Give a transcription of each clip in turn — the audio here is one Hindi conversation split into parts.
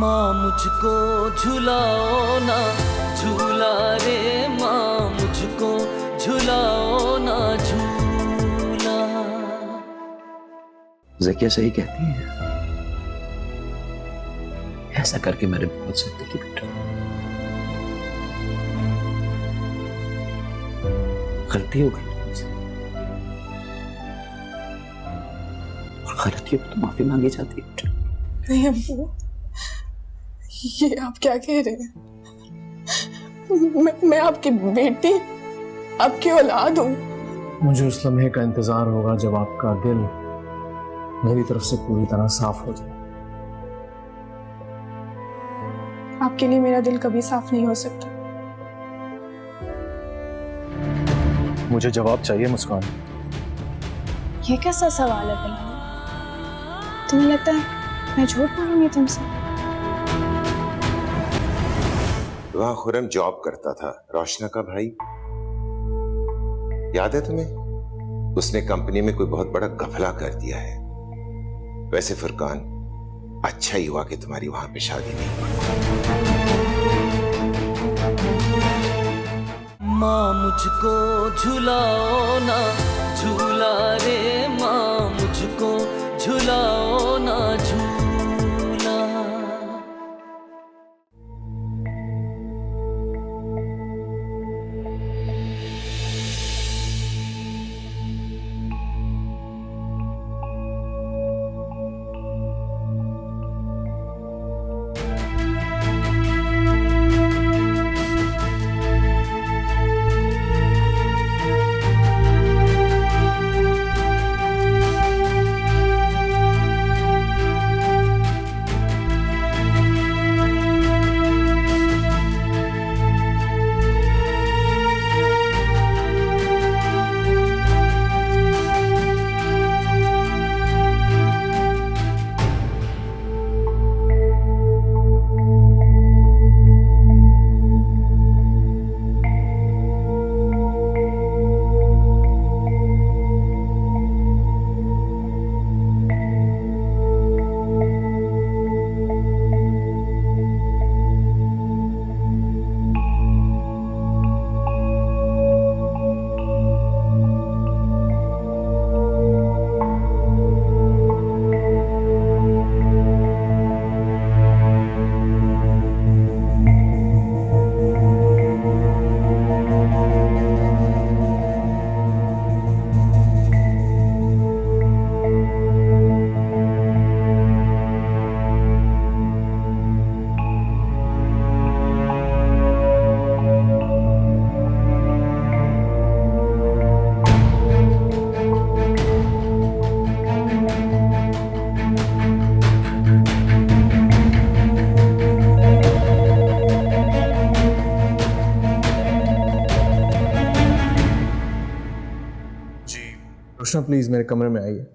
माँ मुझको झुलाओ ना, झूला रे माँ मुझको झुलाओ ना झूला। ज़किया सही कहती है, ऐसा करके मेरे बहुत से दिल टूटा। गलती हो गई मुझसे, और गलतियों पर तो माफी मांगी जाती है। नहीं अम्मू, ये आप क्या कह रहे हैं? मैं आपकी बेटी, आपकी औलाद हूँ। मुझे उस लम्हे का इंतजार होगा जब आपका दिल मेरी तरफ से पूरी तरह साफ हो जाए। आपके लिए मेरा दिल कभी साफ नहीं हो सकता। मुझे जवाब चाहिए मुस्कान। ये कैसा सवाल है बिलाल? तुम्हें लगता है मैं झूठ बोलूंगी तुमसे? वहां खुरम जॉब करता था, रोशना का भाई। याद है तुम्हें? उसने कंपनी में कोई बहुत बड़ा गफला कर दिया है। वैसे फुरकान, अच्छा ही हुआ कि तुम्हारी वहां पे शादी नहीं हुई। माँ मुझको झुलाओ ना, झूला रे माँ मुझको झुलाओ ना झूला। रोशना प्लीज मेरे कमरे में आइए।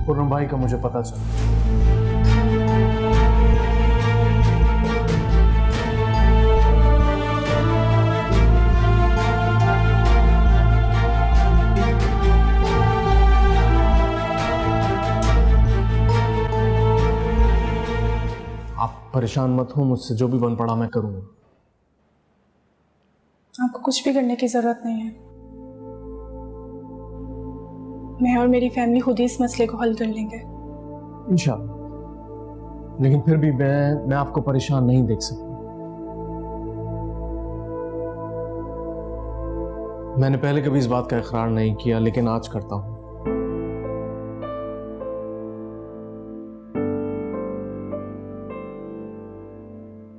पूर्णम भाई का मुझे पता चला। आप परेशान मत हो, मुझसे जो भी बन पड़ा मैं करूंगा। आपको कुछ भी करने की जरूरत नहीं है। मैं और मेरी फैमिली खुद ही इस मसले को हल कर लेंगे इंशाल्लाह। लेकिन फिर भी मैं आपको परेशान नहीं देख सकता। मैंने पहले कभी इस बात का इकरार नहीं किया, लेकिन आज करता हूं।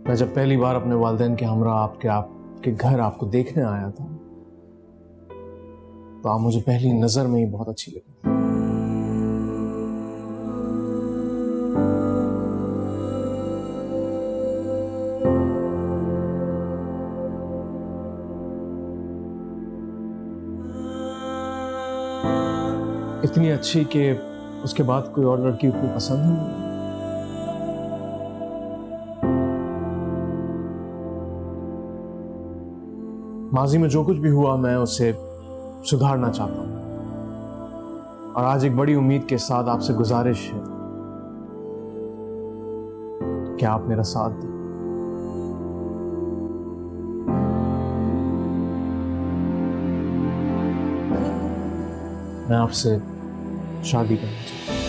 मैं जब पहली बार अपने वालिदैन के हमरा आपके घर आपको देखने आया था, तो आप मुझे पहली नजर में ही बहुत अच्छी लगी। इतनी अच्छी कि उसके बाद कोई और लड़की उतनी पसंद नहीं। माजी में जो कुछ भी हुआ मैं उसे सुधारना चाहता हूं, और आज एक बड़ी उम्मीद के साथ आपसे गुजारिश है कि आप मेरा साथ दें। मैं आपसे शादी करना चाहता हूं।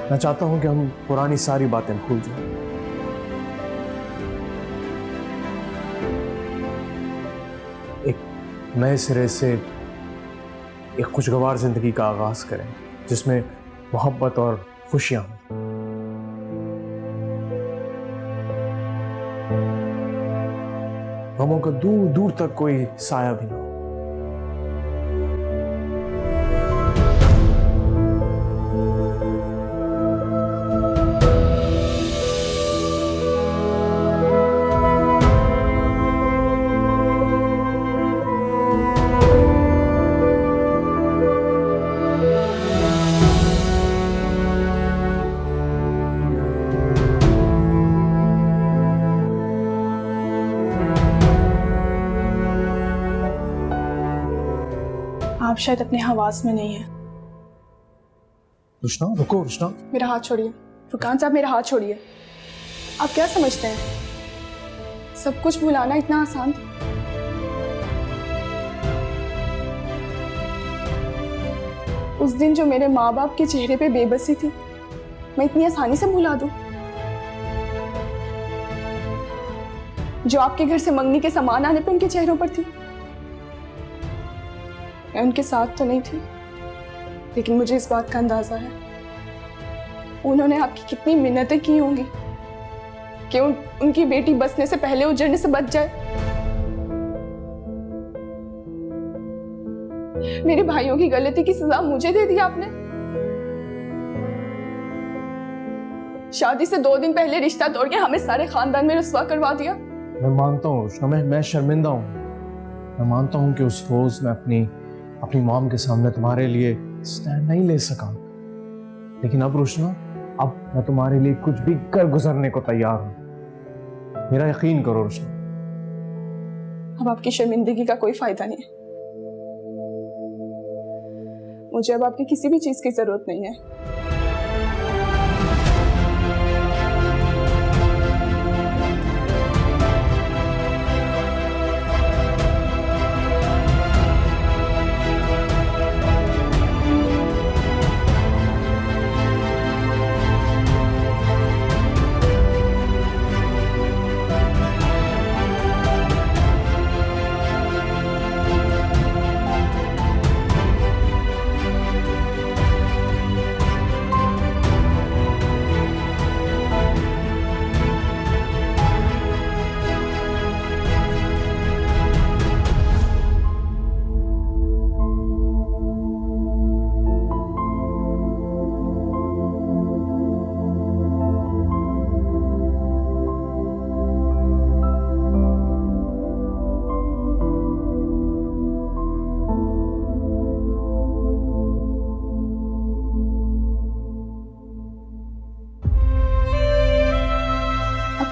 मैं चाहता हूं कि हम पुरानी सारी बातें भूल जाएं। एक नए सिरे से एक खुशगवार जिंदगी का आगाज करें, जिसमें मोहब्बत और खुशियां हों। गमों का दूर दूर तक कोई साया भी ना हो। आप शायद अपने हवास में नहीं है। रुशना, रुको रुशना। मेरा हाथ छोड़िए फुरकान साहब, मेरा हाथ छोड़िए। आप क्या समझते हैं सब कुछ भुलाना इतना आसान था? उस दिन जो मेरे माँ बाप के चेहरे पे बेबसी थी, मैं इतनी आसानी से भुला दूं? जो आपके घर से मंगनी के सामान आने पे उनके चेहरों पर थी, मैं उनके साथ तो नहीं थी, लेकिन मुझे इस बात का अंदाजा है उन्होंने आपकी कितनी मिन्नतें की होंगी कि उनकी बेटी बसने से पहले उजड़ने से बच जाए। मेरे भाइयों की गलती की सजा मुझे दे दी आपने। शादी से 2 दिन पहले रिश्ता तोड़ के हमें सारे खानदान में रुस्वा करवा दिया। मैं मानता हूँ रुशना, मैं शर्मिंदा हूँ। मैं मानता हूँ कि उस रोज मैं अपनी मॉम के सामने तुम्हारे लिए स्टैंड नहीं ले सका, लेकिन अब रुशना, अब मैं तुम्हारे लिए कुछ भी कर गुजरने को तैयार हूं। मेरा यकीन करो रुशना। अब आपकी शर्मिंदगी का कोई फायदा नहीं है। मुझे अब आपकी किसी भी चीज की जरूरत नहीं है।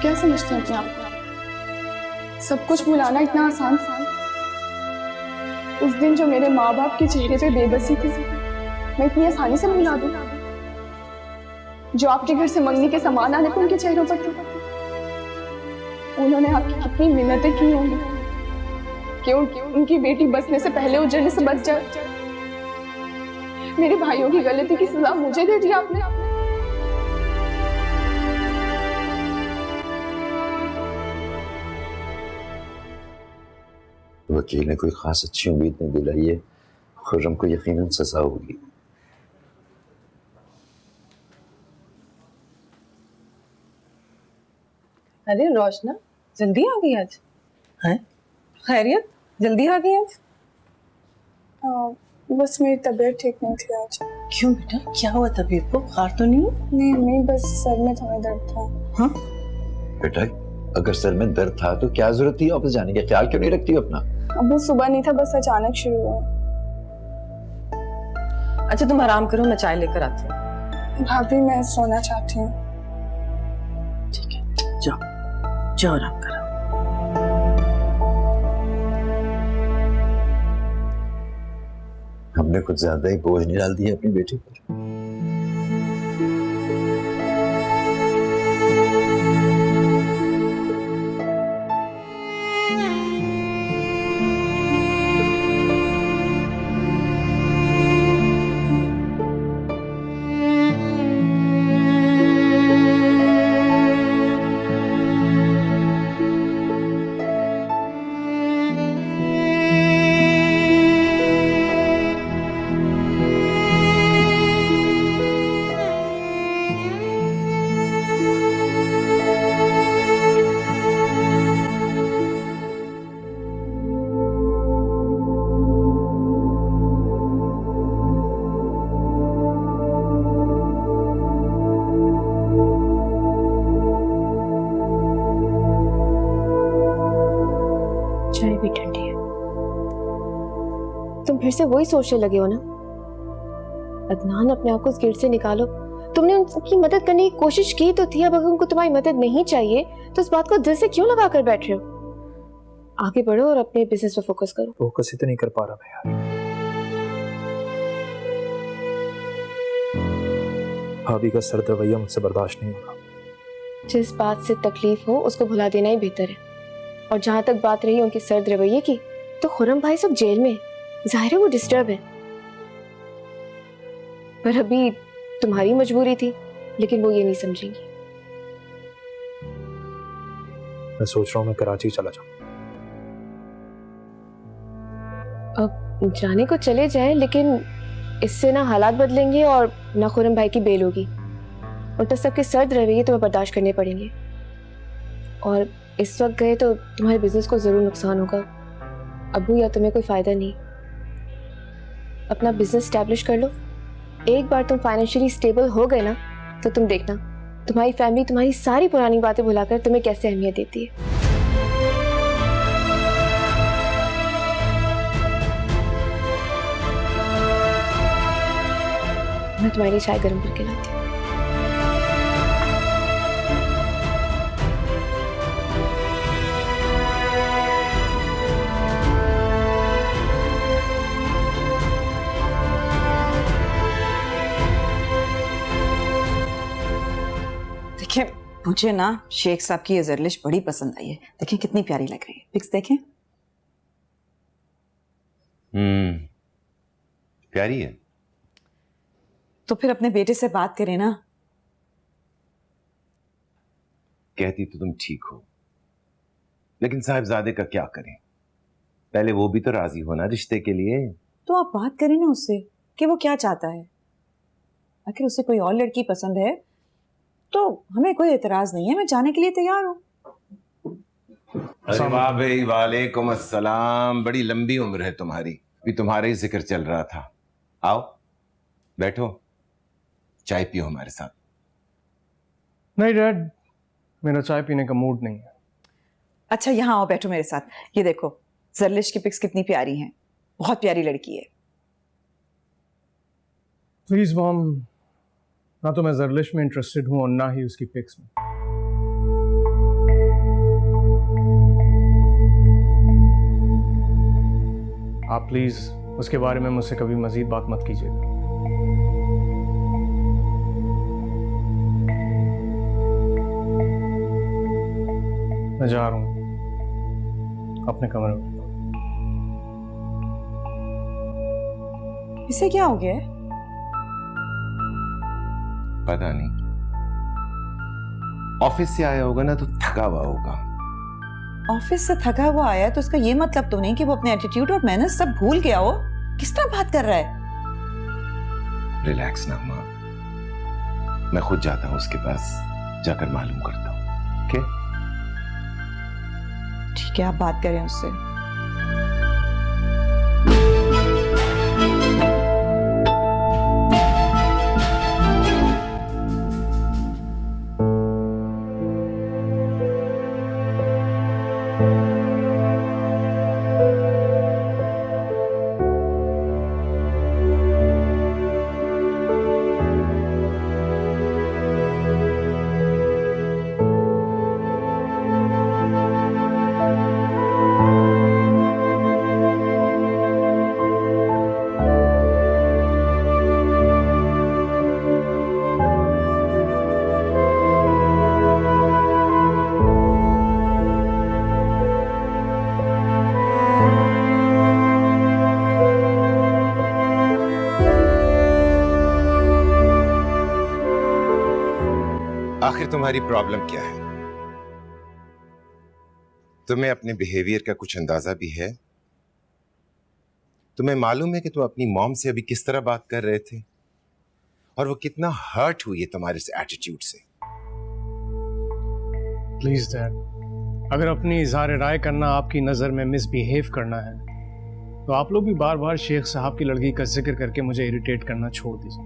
क्या समझते हैं अपने आप को? सब कुछ भुलाना इतना आसान था? उस दिन जो मेरे माँ बाप के चेहरे पे बेबसी थी, मैं इतनी आसानी से भुला दूं? जो आपके घर से मंगनी के सामान आने पर उनके चेहरों पर थे, उन्होंने आपकी कितनी मिन्नतें की होंगी कि उनकी बेटी बचने से पहले उजड़ने से बच जाए। मेरे भाइयों की गलती की सजा मुझे दे दी आपने। वकील ने कोई खास अच्छी उम्मीद नहीं दिलाई है, खुर्रम को यकीनन सजा होगी। अरे रोशना, जल्दी आ गई आज? हैं? खैरियत, जल्दी आ गई आज? बस मेरी तबीयत ठीक नहीं थी आज। क्यों बेटा, क्या हुआ तबीयत को? बुखार तो नहीं? नहीं नहीं, बस सर में थोड़ा दर्द था। हाँ बेटा, अगर सर में दर्द था तो क्या जरूरत थी ऑफिस जाने की? ख्याल क्यों नहीं रखती हो अपना? अब वो सुबह नहीं था, बस अचानक शुरू हुआ। अच्छा तुम आराम करो, मैं चाय लेकर आती हूँ। भाभी मैं सोना चाहती हूँ। ठीक है, जाओ जाओ आराम करो। हमने कुछ ज्यादा ही बोझ नहीं डाल दिया अपनी बेटी पर। चाय भी ठंडी है। तुम फिर से वही सोचने लगे हो ना? अदनान, अपने आप को उस गिल्ट से निकालो। तुमने उनकी मदद करने की कोशिश की तो थी, अब अगर उनको तुम्हारी मदद नहीं चाहिए तो इस बात को दिल से क्यों लगा कर बैठ रहे हो? आगे बढ़ो और अपने बिजनेस पे फोकस करो। फोकस ही तो नहीं कर पा रहा मैं यार। भाभी का सर्द रवैया मुझसे बर्दाश्त नहीं हो रहा। जिस बात से तकलीफ हो उसको भुला देना ही बेहतर है। और जहां तक बात रही उनके सर्द रवैये की, तो खुर्रम भाई सब जेल में, जाहिर है वो डिस्टर्ब है। पर अभी तुम्हारी मजबूरी थी, लेकिन वो ये नहीं समझेंगी। मैं सोच रहा हूँ मैं कराची चला जाऊँ। अब जाने को चले जाएं, लेकिन इससे ना हालात बदलेंगे और ना खुर्रम भाई की बेल होगी। उल्टा सबके सर्द रवैये तुम्हें बर्दाश्त करने पड़ेंगे। और इस वक्त गए तो तुम्हारे बिजनेस को जरूर नुकसान होगा। अबू या तुम्हें कोई फायदा नहीं। अपना बिजनेस स्टैब्लिश कर लो। एक बार तुम फाइनेंशियली स्टेबल हो गए ना, तो तुम देखना तुम्हारी फैमिली तुम्हारी सारी पुरानी बातें भुलाकर तुम्हें कैसे अहमियत देती है। मैं तुम्हारे लिए चाय गर्म करके लाती हूँ। देखिए, मुझे ना शेख साहब की ये जरलिश बड़ी पसंद आई है। देखिए कितनी प्यारी लग रही है। पिक्स देखें। प्यारी है। तो फिर अपने बेटे से बात करें ना। कहती तो तुम ठीक हो, लेकिन साहिबजादे का क्या करें? पहले वो भी तो राजी होना रिश्ते के लिए। तो आप बात करें ना उससे कि वो क्या चाहता है। आखिर उसे कोई और लड़की पसंद है तो हमें कोई एतराज नहीं है। मैं जाने के लिए तैयार हूँ। अरे वाह भाई, वालेकुम अस्सलाम। बड़ी लंबी उम्र है तुम्हारी। भी तुम्हारा ही जिक्र चल रहा था। आओ बैठो, चाय पियो हमारे साथ। नहीं डैड, मेरा चाय पीने का मूड नहीं है। अच्छा यहाँ आओ, बैठो मेरे साथ। ये देखो जरलिश की पिक्स कितनी प्यारी हैं। बहुत प्यारी लड़की है। प्लीज मॉम, ना तो मैं जरलिश में इंटरेस्टेड हूं और ना ही उसकी पिक्स में। आप प्लीज उसके बारे में मुझसे कभी मजीद बात मत कीजिएगा। मैं जा रहा हूं अपने कमरे में। इसे क्या हो गया है? पता नहीं, ऑफिस से आया होगा ना तो थका हुआ होगा। ऑफिस से थका हुआ आया तो उसका ये मतलब तो नहीं कि वो अपने एटीट्यूड और मैनर्स सब भूल गया हो। किस तरह बात कर रहा है? रिलैक्स ना माँ, मैं खुद जाता हूँ उसके पास, जाकर मालूम करता हूँ। ओके? ठीक है, आप बात करें उससे। आखिर तुम्हारी प्रॉब्लम क्या है? तुम्हें अपने बिहेवियर का कुछ अंदाजा भी है? तुम्हें मालूम है कि तुम अपनी मॉम से अभी किस तरह बात कर रहे थे और वो कितना हर्ट हुई है तुम्हारे इस एटीट्यूड से? प्लीज डैड, अगर अपनी इजहार राय करना आपकी नजर में मिसबिहेव करना है तो आप लोग भी बार बार शेख साहब की लड़की का जिक्र करके मुझे इरिटेट करना छोड़ दीजिए।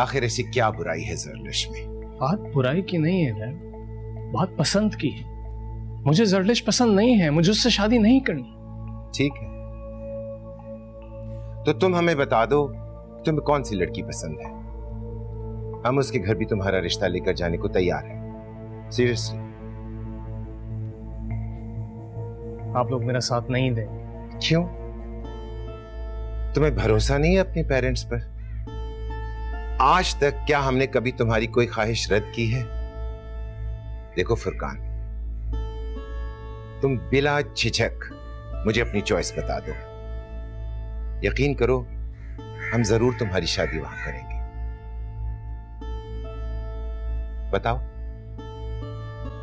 आखिर ऐसी क्या बुराई है जरलिश में? बात बुराई की नहीं है डैड, बात पसंद की है। मुझे जरलिश पसंद नहीं है, मुझे उससे शादी नहीं करनी। ठीक है, तो तुम हमें बता दो तुम्हें कौन सी लड़की पसंद है। हम उसके घर भी तुम्हारा रिश्ता लेकर जाने को तैयार हैं। सीरियसली। आप लोग मेरा साथ नहीं देंगे। क्यों? तुम्हें भरोसा नहीं है अपने पेरेंट्स पर? आज तक क्या हमने कभी तुम्हारी कोई ख्वाहिश रद्द की है? देखो फुरकान, तुम बिला झिझक मुझे अपनी चॉइस बता दो। यकीन करो, हम जरूर तुम्हारी शादी वहां करेंगे। बताओ,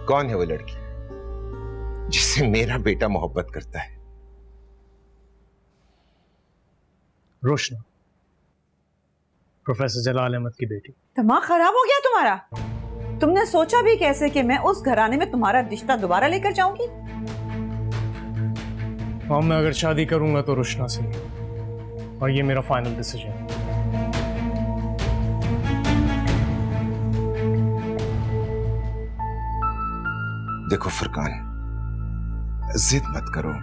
कौन है वो लड़की जिससे मेरा बेटा मोहब्बत करता है? रोशना, प्रोफेसर जलाल अहमद की बेटी। दिमाग खराब हो गया तुम्हारा? तुमने सोचा भी कैसे कि मैं उस घराने में तुम्हारा रिश्ता दोबारा लेकर जाऊंगी? और मैं अगर शादी करूंगा तो रोशना से, और ये मेरा फाइनल डिसीजन है। देखो फुरकान, जिद मत करो।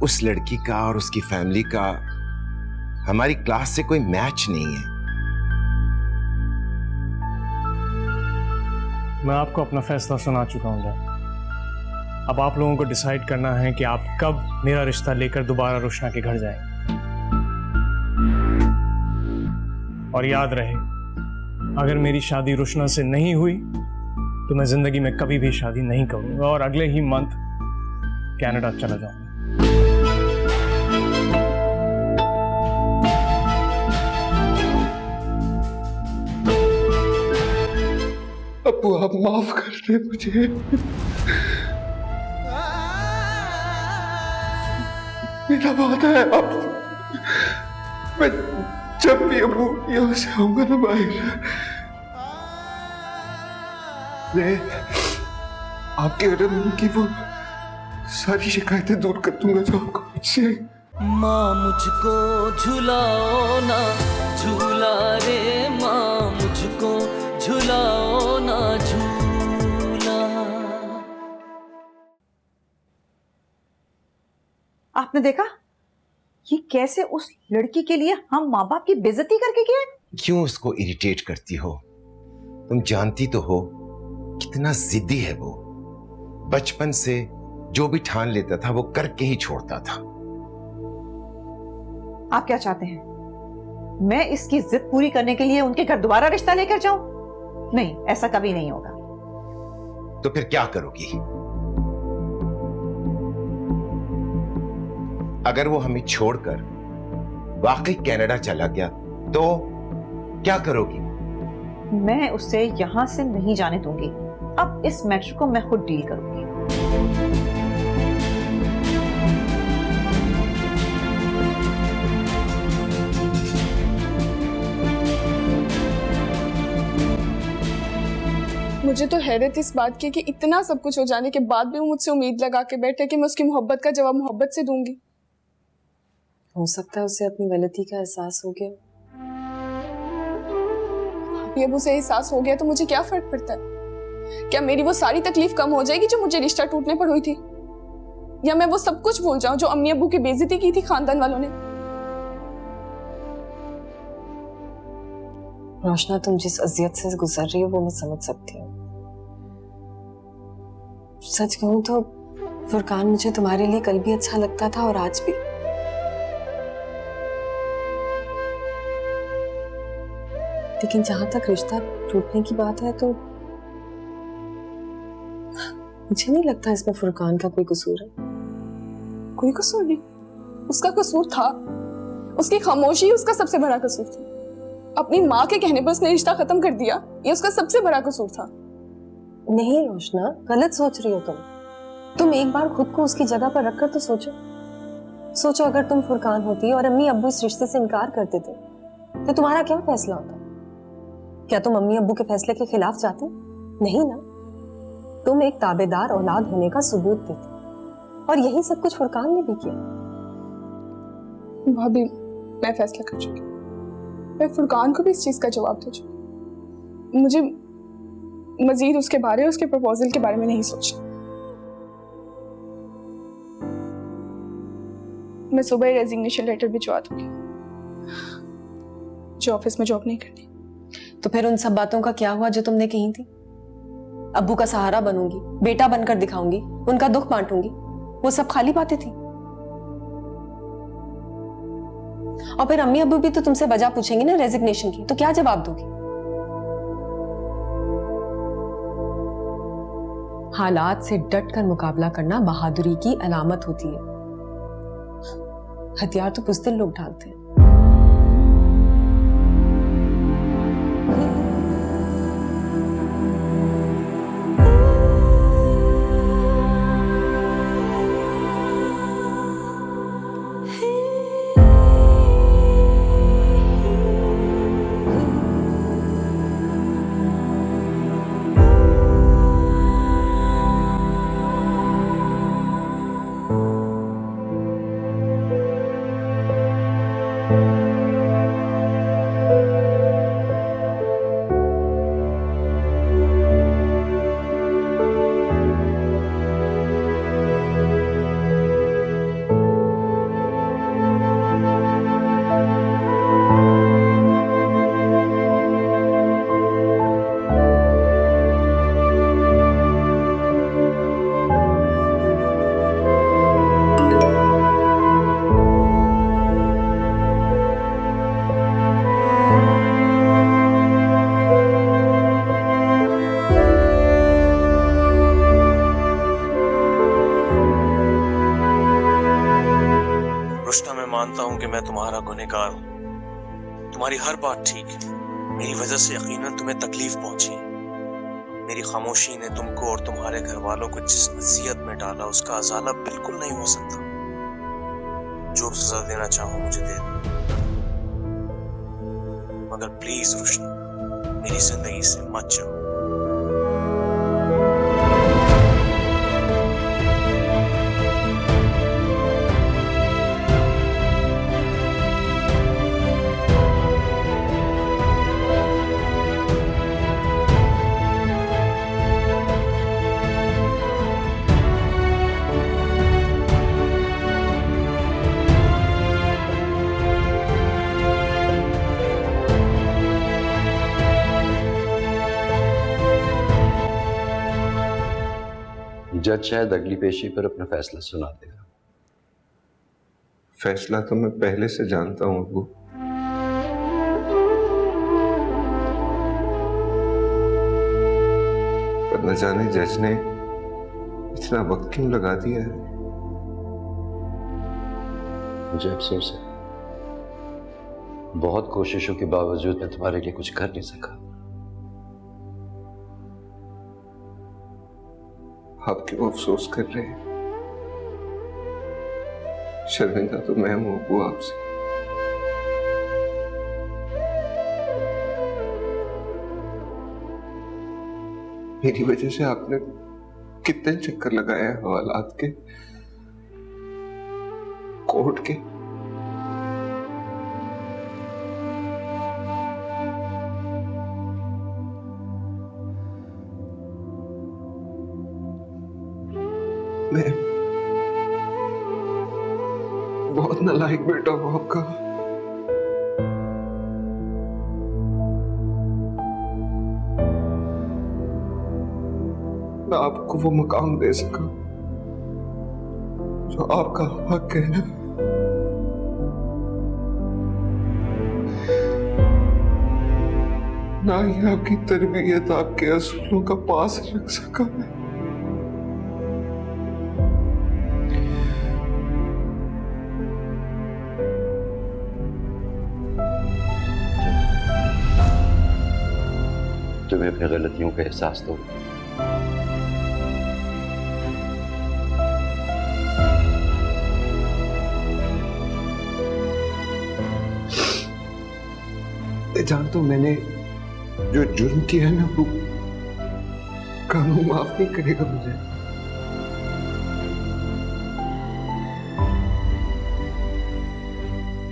उस लड़की का और उसकी फैमिली का हमारी क्लास से कोई मैच नहीं है। मैं आपको अपना फैसला सुना चुका हूं डैड। अब आप लोगों को डिसाइड करना है कि आप कब मेरा रिश्ता लेकर दोबारा रोशना के घर जाएंगे। और याद रहे, अगर मेरी शादी रोशना से नहीं हुई तो मैं जिंदगी में कभी भी शादी नहीं करूंगा और अगले ही मंथ कनाडा चला जाऊंगा। अप्पू, आप माफ कर दे मुझे। मेरा वादा है आप, मैं जब भी अबू यहाँ से आऊंगा ना बाहर, मैं आपके रंग की वो सारी शिकायतें दूर कर दूंगा जो आपको मुझसे। माँ मुझको झुलाओ ना झूला रे, माँ मुझको झुलाओ ना झूला। आपने देखा ये कैसे उस लड़की के लिए हम माँ बाप की बेइज्जती करके गए? क्यों उसको इरिटेट करती हो? तुम जानती तो हो कितना जिद्दी है वो। बचपन से जो भी ठान लेता था वो करके ही छोड़ता था। आप क्या चाहते हैं? मैं इसकी जिद पूरी करने के लिए उनके घर दोबारा रिश्ता लेकर जाऊं? नहीं, ऐसा कभी नहीं होगा। तो फिर क्या करोगी? अगर वो हमें छोड़कर वाकई कनाडा चला गया तो क्या करोगी? मैं उससे यहां से नहीं जाने दूंगी। अब इस मैटर को मैं खुद डील करूंगी। मुझे तो हैरत इस बात की कि इतना सब कुछ हो जाने के बाद भी वो मुझसे उम्मीद लगा के बैठे कि मैं उसकी मोहब्बत का जवाब मोहब्बत से दूंगी। हो सकता है उसे अपनी गलती का एहसास हो गया। अब उसे एहसास हो गया तो मुझे क्या फर्क पड़ता है? क्या मेरी वो सारी तकलीफ कम हो जाएगी जो मुझे रिश्ता टूटने पर हुई थी, या मैं वो सब कुछ भूल जाऊं जो अम्मी अब्बू की बेइज्जती की थी खानदान वालों ने? रोशना, तुम जिस अजियत से गुजर रही हो वो मैं समझ सकती हूँ। सच कहूं तो फुरकान मुझे तुम्हारे लिए कल भी अच्छा लगता था और आज भी। लेकिन जहां तक रिश्ता टूटने की बात है तो मुझे नहीं लगता इसमें फुरकान का कोई कसूर है। कोई कसूर नहीं, उसका कसूर था। उसकी खामोशी उसका सबसे बड़ा कसूर था। अपनी माँ के कहने पर उसने रिश्ता खत्म कर दिया, ये उसका सबसे बड़ा कसूर था। नहीं रोशना, गलत सोच रही हो तुम एक बार खुद को उसकी जगह पर रखकर तो सोचो अगर तुम फुरकान होती और अम्मी अब्बू इस रिश्ते से इनकार करते थे तो तुम्हारा क्या फैसला होता? क्या तुम अम्मी अब्बू के फैसले के खिलाफ जाती? नहीं ना, तुम एक ताबेदार औलाद होने का सबूत देती और यही सब कुछ फुरकान ने भी किया। भाभी, मैं फैसला कर चुकी, मैं फुरकान को भी इस चीज का जवाब दे चुकी। मुझे मजीद उसके बारे, उसके प्रपोजल के बारे में नहीं सोचना। मैं सुबह ही रेजिग्नेशन लेटर भिजवा दूंगी, जो ऑफिस में जॉब नहीं करनी। तो फिर उन सब बातों का क्या हुआ जो तुमने कही थी? अब्बू का सहारा बनूंगी, बेटा बनकर दिखाऊंगी, उनका दुख बांटूंगी, वो सब खाली बातें थी। और फिर अम्मी अब्बू भी तो तुमसे वजह पूछेंगी ना रेजिग्नेशन की, तो क्या जवाब दोगी? हालात से डटकर मुकाबला करना बहादुरी की अलामत होती है। हथियार तो बुज़दिल लोग ढालते हैं। रुश्ता, मैं मानता हूं कि मैं तुम्हारा गुनहगार हूं। तुम्हारी हर बात ठीक है। मेरी वजह से यकीनन तुम्हें तकलीफ पहुंची है। मेरी खामोशी ने तुमको और तुम्हारे घर वालों को जिस अजियत में डाला उसका अजाला बिल्कुल नहीं हो सकता। जो सजा देना चाहो मुझे दे दो, मगर प्लीज रुश्ता, मेरी जिंदगी से मत जाओ। जज शायद अगली पेशी पर अपना फैसला सुना देगा। फैसला तो मैं पहले से जानता हूं अब्बू। पर न जाने जज ने इतना वक्त क्यों लगा दिया है। मुझे अफसोस है, बहुत कोशिशों के बावजूद मैं तुम्हारे लिए कुछ कर नहीं सका। आप क्यों अफसोस कर रहे हैं? शर्मिंदा तो मैं हूं अब्बू आपसे। मेरी वजह से आपने कितने चक्कर लगाए हैं हवालात के, कोर्ट के। मैं बहुत नालायक बेटा हूं आपका। मैं आपको वो मकाम दे सका जो आपका हक है। ना ही आपकी तरबियत आपके असूलों का पास रख सका मैं। तुम्हें अपनी गलतियों का एहसास तो जानता हूं मैंने जो जुर्म किया है ना वो कानून माफ नहीं करेगा मुझे।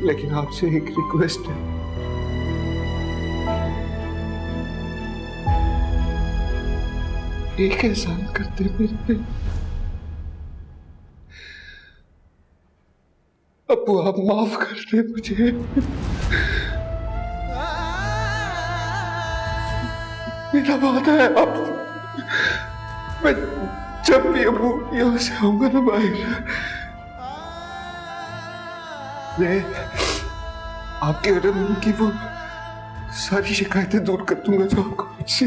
लेकिन आपसे एक रिक्वेस्ट है, एक एहसान करते मेरे पे। अब्बू आप माफ कर दे मुझे। मेरा वादा है आप, मैं जब भी अब्बू यहाँ से आऊंगा ना बाहर, मैं आपके और अम्मी की वो सारी शिकायतें दूर कर दूंगा जो आपको मुझसे।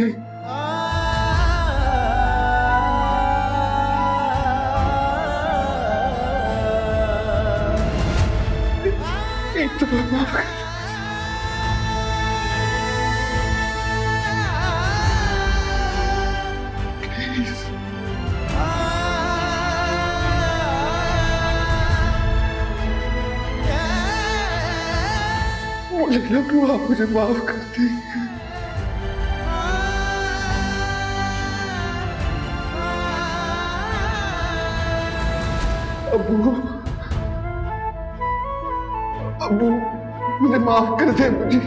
एक तो माफ कर आप मुझे माफ कर देंगे। अब्बू अब्बू मुझे माफ कर दे मुझे।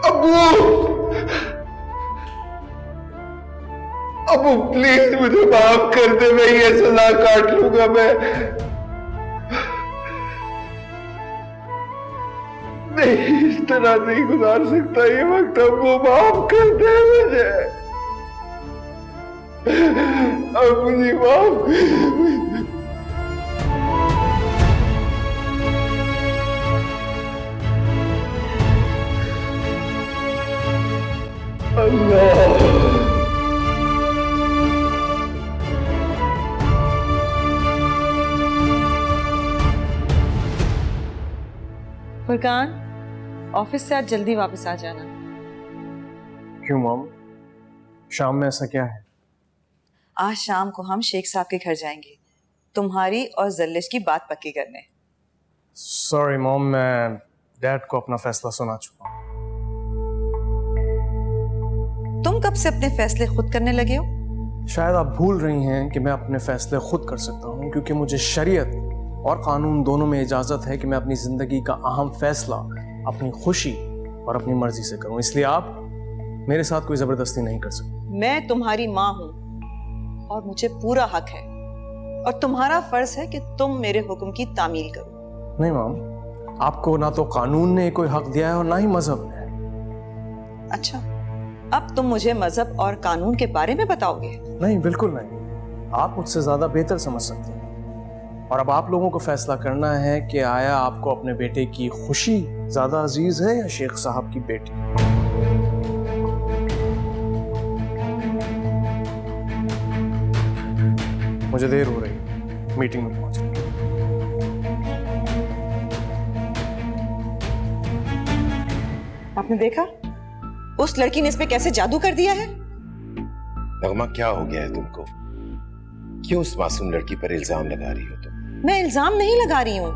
अब्बू अब्बू प्लीज मुझे माफ कर दे, मैं ये सजा काट लूंगा। मैं नहीं इस तरह नहीं गुजार सकता ये वक्त। अब्बू माफ कर दे मुझे। अब्बू जी माफ कर दे मुझे। अल्लाह फुरकान, ऑफिस से आज जल्दी वापस आ जाना। क्यों मॉम, शाम में ऐसा क्या है? आज शाम को हम शेख साहब के घर जाएंगे, तुम्हारी और जल्लिश की बात पक्की करने। सॉरी मॉम, मैं डैड को अपना फैसला सुना चुका हूँ। तुम कब से अपने फैसले खुद करने लगे हो? शायद आप भूल रही हैं कि मैं अपने फैसले खुद कर सकता हूँ, क्योंकि मुझे शरीयत और कानून दोनों में इजाजत है कि मैं अपनी जिंदगी का अहम फैसला अपनी खुशी और अपनी मर्जी से करूं। इसलिए आप मेरे साथ कोई जबरदस्ती नहीं कर सकते। मैं तुम्हारी माँ हूं और मुझे पूरा हक है, और तुम्हारा फर्ज है कि तुम मेरे हुक्म की तामील करो। नहीं माम, आपको ना तो कानून ने कोई हक दिया है और ना ही मजहब ने। अच्छा, अब तुम मुझे मजहब और कानून के बारे में बताओगे? नहीं, बिल्कुल नहीं। आप मुझसे ज्यादा बेहतर समझ सकते हैं। और अब आप लोगों को फैसला करना है कि आया आपको अपने बेटे की खुशी ज्यादा अजीज है या शेख साहब की बेटी। मुझे देर हो रही है, मीटिंग में पहुंचना। आपने देखा उस लड़की ने इस पे कैसे जादू कर दिया है? नगमा, क्या हो गया है तुमको? क्यों उस मासूम लड़की पर इल्जाम लगा रही हो तुम? मैं इल्जाम नहीं लगा रही हूँ,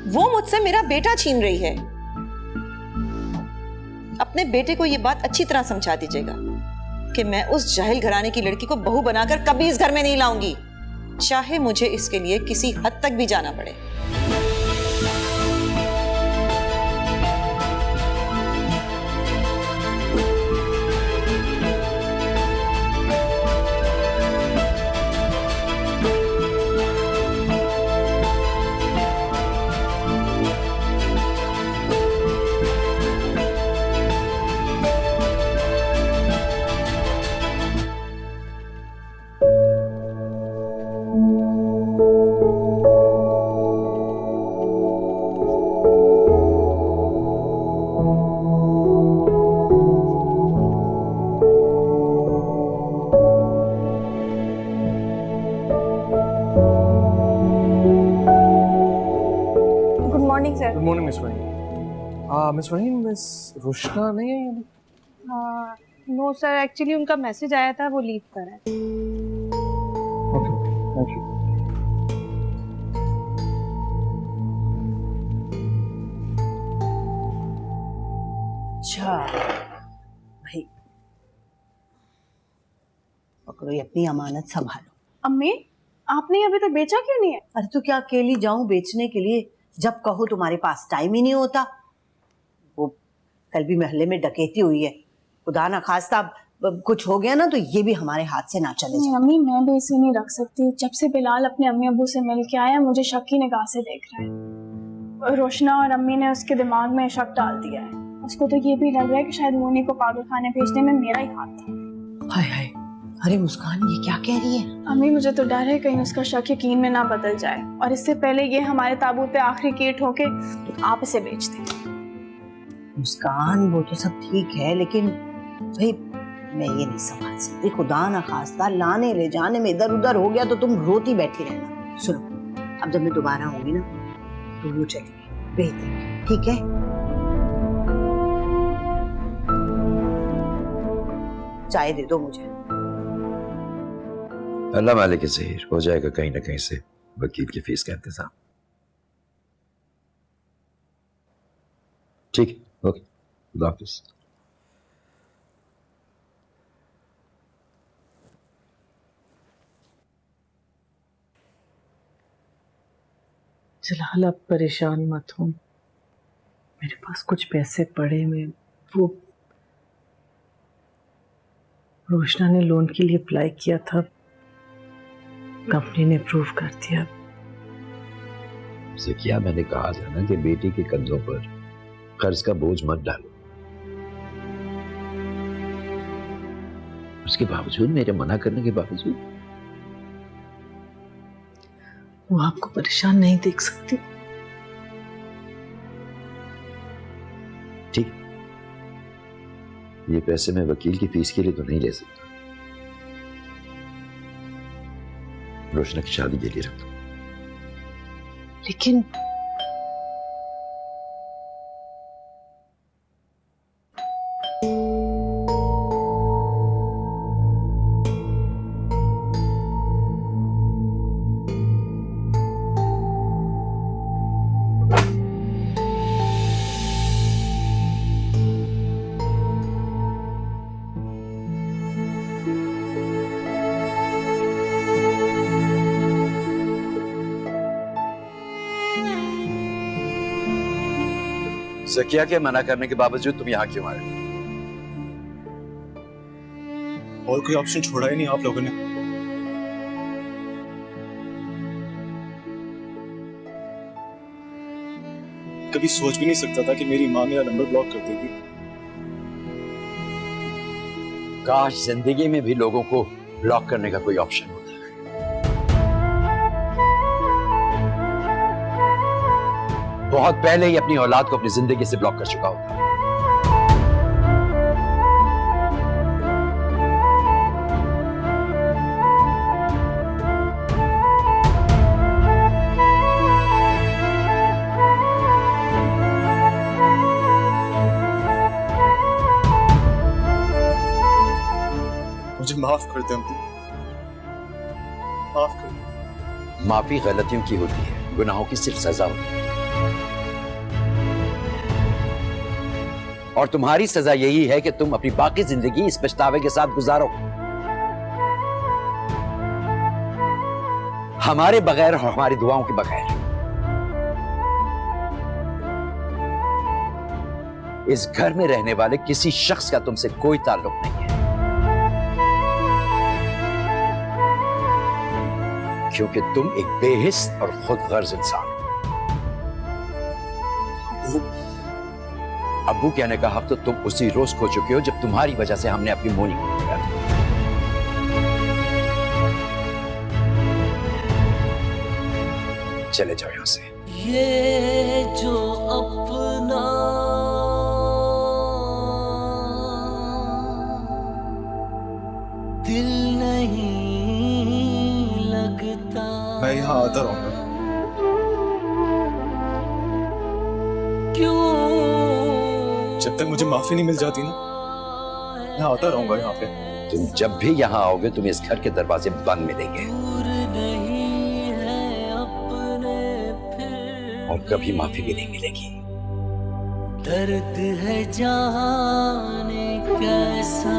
वो मुझसे मेरा बेटा छीन रही है। अपने बेटे को ये बात अच्छी तरह समझा दीजिएगा कि मैं उस जाहिल घराने की लड़की को बहू बनाकर कभी इस घर में नहीं लाऊंगी, चाहे मुझे इसके लिए किसी हद तक भी जाना पड़े। गुड मॉर्निंग मिस वहीन। मिस वहीन, मिस रुशना नहीं है अभी? नो सर, एक्चुअली उनका मैसेज आया था, वो लीव कर है। Okay, thank you. अच्छा भाई, पकड़ो ये अपनी अमानत संभालो। अम्मी, आपने अभी तक बेचा क्यों नहीं है? अरे तो क्या अकेली जाऊं बेचने के लिए? जब कहो तुम्हारे पास टाइम ही नहीं होता। वो कल भी मोहल्ले में डकैती हुई है, खुदा ना खास्ता कुछ हो गया ना तो ये भी हमारे हाथ से ना चले जाए। अम्मी, मैं भी इसे नहीं रख सकती। जब से बिलाल अपने अम्मी अब्बू से मिल के आया, मुझे शक की निगाह से देख रहा है। रोशना और अम्मी ने उसके दिमाग में शक डाल दिया है। उसको तो ये भी लग रहा है कि शायद मोनी को पागल खाने भेजने में मेरा ही हाथ था। हाय हाय, अरे मुस्कान, ये क्या कह रही है? अम्मी, मुझे तो डर है कहीं उसका शक यकीन में ना बदल जाए, और इससे पहले ये हमारे ताबूत पे आखिरी कीट होके आप इसे बेच दें। मुस्कान, वो तो सब ठीक है, लेकिन भाई मैं ये नहीं समझ सकती। खुदा ना खास्ता लाने ले जाने में इधर उधर हो गया तो तुम रोती बैठी रहना। सुनो, अब जब मैं दोबारा होंगी ना तो वो चलेगी, भेज देंगे, ठीक है? चाय दे दो मुझे। अल्लाह मालिक ज़हीर, हो जाएगा कहीं ना कहीं से वकील की फीस का इंतजाम। ठीक है, ओके, खुदा हाफिज़। जलाल, अब परेशान मत हो। मेरे पास कुछ पैसे पड़े में वो रोशना ने लोन के लिए अप्लाई किया था, कंपनी ने अप्रूव कर दिया। ज़किया, मैंने कहा था ना कि बेटी के कंधों पर कर्ज का बोझ मत डालो। उसके बावजूद, मेरे मना करने के बावजूद वो आपको परेशान नहीं देख सकती। ठीक, ये पैसे मैं वकील की फीस के लिए तो नहीं ले सकता, रोशना की शादी के लिए रख दो। लेकिन ज़किया के मना करने के बावजूद तुम यहाँ क्यों आए? और कोई ऑप्शन छोड़ा ही नहीं आप लोगों ने। कभी सोच भी नहीं सकता था कि मेरी माँ मेरा नंबर ब्लॉक कर देगी। काश जिंदगी में भी लोगों को ब्लॉक करने का कोई ऑप्शन होता। बहुत पहले ही अपनी औलाद को अपनी जिंदगी से ब्लॉक कर चुका होता। मुझे माफ कर दे अम्मी, माफ कर दे। माफी गलतियों की होती है, गुनाहों की सिर्फ सजा होती है। और तुम्हारी सजा यही है कि तुम अपनी बाकी जिंदगी इस पछतावे के साथ गुजारो, हमारे बगैर और हमारी दुआओं के बगैर। इस घर में रहने वाले किसी शख्स का तुमसे कोई ताल्लुक नहीं है, क्योंकि तुम एक बेहिस और खुदगर्ज इंसान हो। अब्बू कहने का हक तो तुम उसी रोज खो चुके हो जब तुम्हारी वजह से हमने अपनी मोनी को खोया था। चले जाओ यहां से। ये जो अपना दिल नहीं लगता। मैं यहाँ आता रहूंगा। क्यों? जब तक मुझे माफी नहीं मिल जाती ना, मैं आता रहूंगा यहाँ पे। तुम जब भी यहाँ आओगे तुम्हें इस घर के दरवाजे बंद मिलेंगे और कभी माफी भी नहीं मिलेगी। दर्द है जाने कैसा,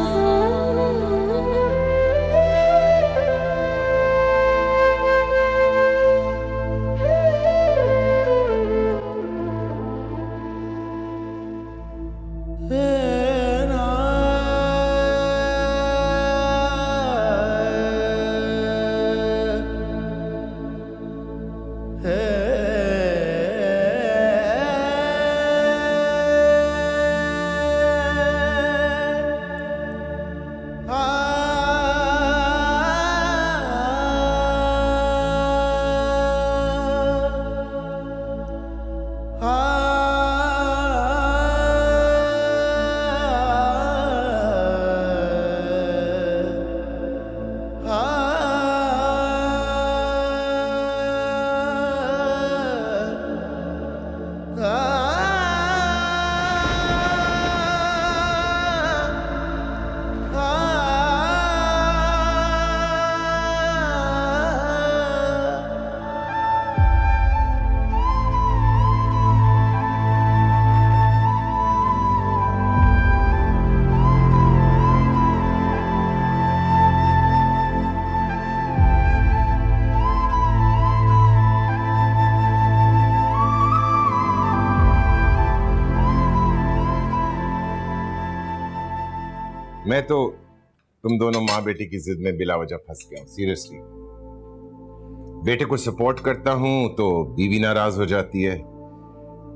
मैं तो तुम दोनों माँ बेटी की जिद में बिला वजह फंस गया हूं। सीरियसली, बेटे को सपोर्ट करता हूं तो बीवी नाराज हो जाती है,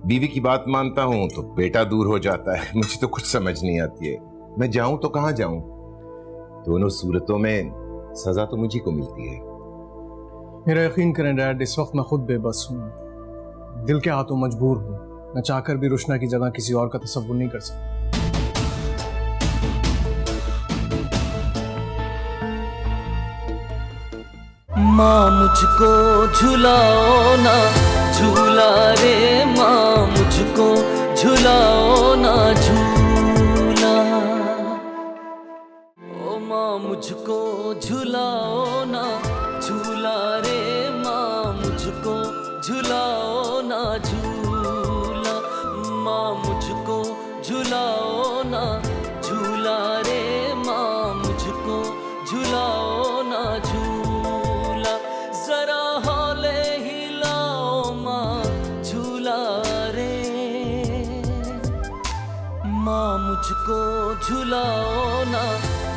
बीवी की बात मानता हूं तो बेटा दूर हो जाता है। मुझे तो कुछ समझ नहीं आती है, मैं जाऊं तो कहां जाऊं? दोनों सूरतों में सजा तो मुझी को मिलती है। मेरा यकीन करें डैड, इस वक्त मैं खुद बेबस हूँ, दिल के हाथों मजबूर हूँ। मैं चाहकर भी रुशना की जगह किसी और का तसव्वुर नहीं कर सकता। माँ मुझको झुलाओ ना झूला रे, माँ मुझको झुलाओ ना झूला। ओ माँ मुझको झुलाओ ना झूला रे, माँ मुझको झुलाओ ना झूला। माँ मुझको झुलाओ ना झूला रे, माँ मुझको झुलाओ ना झूला। जरा हौले हिलाओ माँ झूला रे, माँ मुझको झुलाओ ना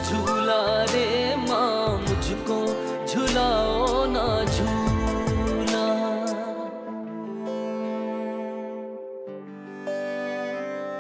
झूला रे, माँ मुझको झुलाओ